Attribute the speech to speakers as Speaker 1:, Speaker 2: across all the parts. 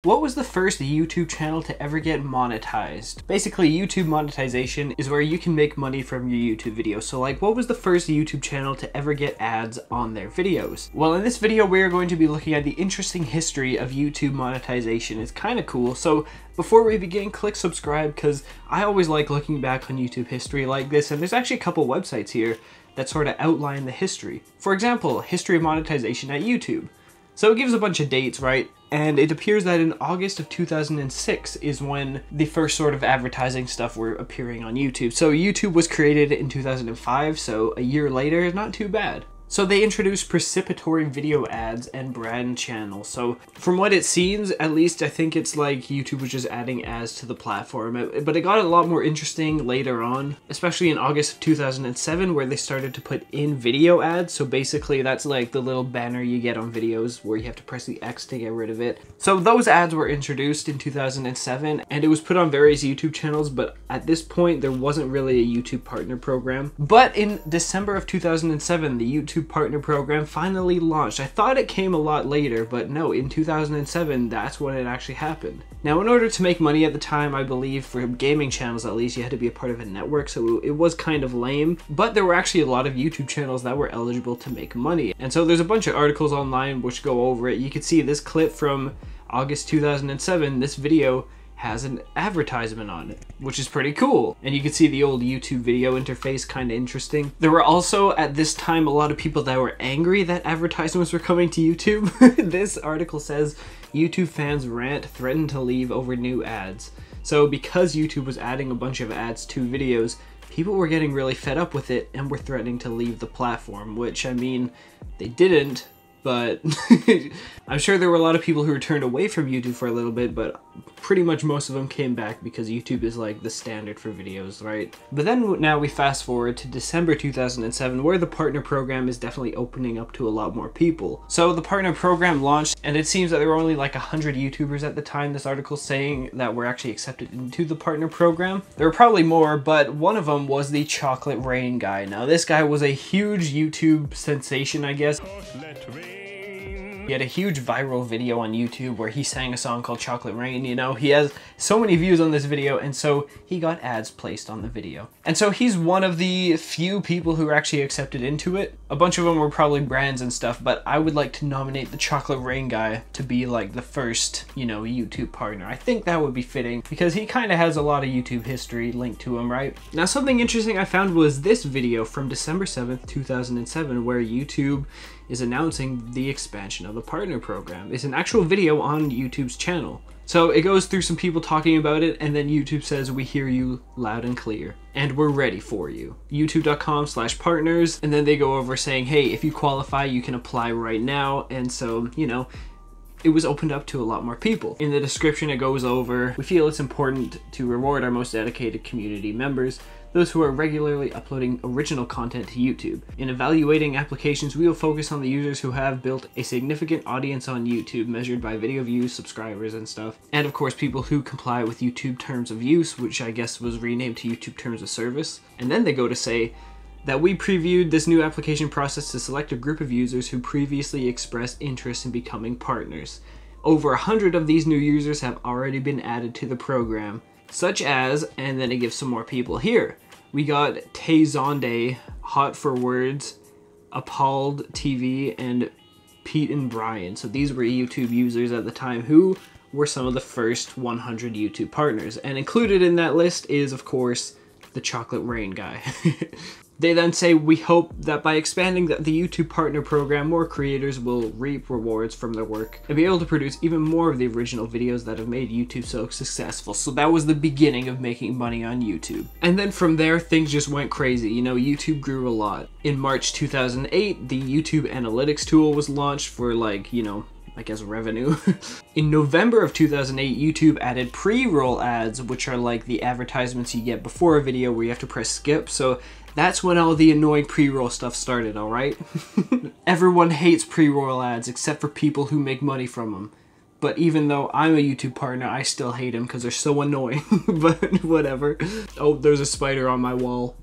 Speaker 1: What was the first YouTube channel to ever get monetized? Basically, YouTube monetization is where you can make money from your YouTube videos. So like, what was the first YouTube channel to ever get ads on their videos? Well, in this video, we are going to be looking at the interesting history of YouTube monetization. It's kind of cool. So before we begin, click subscribe because I always like looking back on YouTube history like this. And there's actually a couple websites here that sort of outline the history. For example, history of monetization at YouTube. So it gives a bunch of dates, right? And it appears that in August of 2006 is when the first sort of advertising stuff were appearing on YouTube. So YouTube was created in 2005, so a year later is not too bad. So they introduced participatory video ads and brand channels. So from what it seems, at least I think it's like YouTube was just adding ads to the platform. But it got a lot more interesting later on, especially in August of 2007, where they started to put in video ads. So basically that's like the little banner you get on videos where you have to press the X to get rid of it. So those ads were introduced in 2007 and it was put on various YouTube channels, but at this point there wasn't really a YouTube partner program. But in December of 2007, the YouTube partner program finally launched. I thought it came a lot later, but no, in 2007, that's when it actually happened. Now, in order to make money at the time, I believe for gaming channels at least, you had to be a part of a network, so it was kind of lame, but there were actually a lot of YouTube channels that were eligible to make money. And so there's a bunch of articles online which go over it. You can see this clip from August 2007, this video has an advertisement on it, which is pretty cool. And you can see the old YouTube video interface, kind of interesting. There were also at this time a lot of people that were angry that advertisements were coming to YouTube. This article says YouTube fans rant, threaten to leave over new ads. So because YouTube was adding a bunch of ads to videos, people were getting really fed up with it and were threatening to leave the platform, which, I mean, they didn't, but I'm sure there were a lot of people who were turned away from YouTube for a little bit, but pretty much most of them came back because YouTube is like the standard for videos, right? But then now we fast forward to December 2007, where the partner program is definitely opening up to a lot more people. So the partner program launched, and it seems that there were only like 100 YouTubers at the time. This article's saying that were actually accepted into the partner program. There were probably more, but one of them was the Chocolate Rain guy. Now this guy was a huge YouTube sensation, I guess. He had a huge viral video on YouTube where he sang a song called Chocolate Rain. You know, he has so many views on this video, and so he got ads placed on the video. And so he's one of the few people who were actually accepted into it. A bunch of them were probably brands and stuff, but I would like to nominate the Chocolate Rain guy to be like the first, you know, YouTube partner. I think that would be fitting because he kind of has a lot of YouTube history linked to him, right? Now, something interesting I found was this video from December 7th, 2007, where YouTube is announcing the expansion of the partner program. It's an actual video on YouTube's channel. So it goes through some people talking about it, and then YouTube says, "We hear you loud and clear, and we're ready for you. YouTube.com/partners," and then they go over saying, hey, if you qualify, you can apply right now. And so, you know, it was opened up to a lot more people. In the description, it goes over, we feel it's important to reward our most dedicated community members, those who are regularly uploading original content to YouTube. In evaluating applications, we will focus on the users who have built a significant audience on YouTube, measured by video views, subscribers, and stuff. And of course, people who comply with YouTube Terms of Use, which I guess was renamed to YouTube Terms of Service. And then they go to say that we previewed this new application process to select a group of users who previously expressed interest in becoming partners. Over 100 of these new users have already been added to the program, such as, and then it gives some more people here. We got Tay Zonde, Hot for Words, Appalled TV, and Pete and Brian. So these were YouTube users at the time who were some of the first 100 YouTube partners. And included in that list is, of course, the Chocolate Rain guy. They then say, we hope that by expanding the YouTube partner program, more creators will reap rewards from their work and be able to produce even more of the original videos that have made YouTube so successful. So that was the beginning of making money on YouTube. And then from there, things just went crazy. You know, YouTube grew a lot. In March 2008, the YouTube Analytics tool was launched for, like, you know, I guess revenue. In November of 2008, YouTube added pre-roll ads, which are like the advertisements you get before a video where you have to press skip. So that's when all the annoying pre-roll stuff started, alright? Everyone hates pre-roll ads except for people who make money from them. But even though I'm a YouTube partner, I still hate them because they're so annoying. But whatever. Oh, there's a spider on my wall.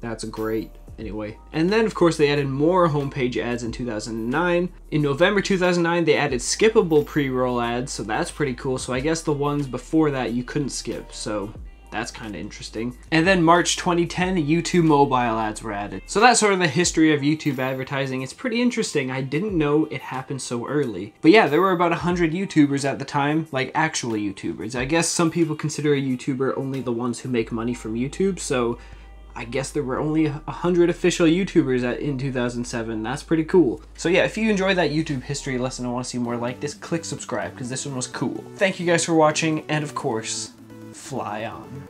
Speaker 1: That's great. Anyway, and then of course they added more homepage ads in 2009. In November 2009 they added skippable pre-roll ads, so that's pretty cool. So I guess the ones before that you couldn't skip, so that's kind of interesting. And then March 2010, YouTube mobile ads were added. So that's sort of the history of YouTube advertising. It's pretty interesting. I didn't know it happened so early. But yeah, there were about 100 YouTubers at the time, like actual YouTubers. I guess some people consider a YouTuber only the ones who make money from YouTube, so I guess there were only 100 official YouTubers in 2007. That's pretty cool. So yeah, if you enjoyed that YouTube history lesson and want to see more like this, click subscribe because this one was cool. Thank you guys for watching, and of course, fly on.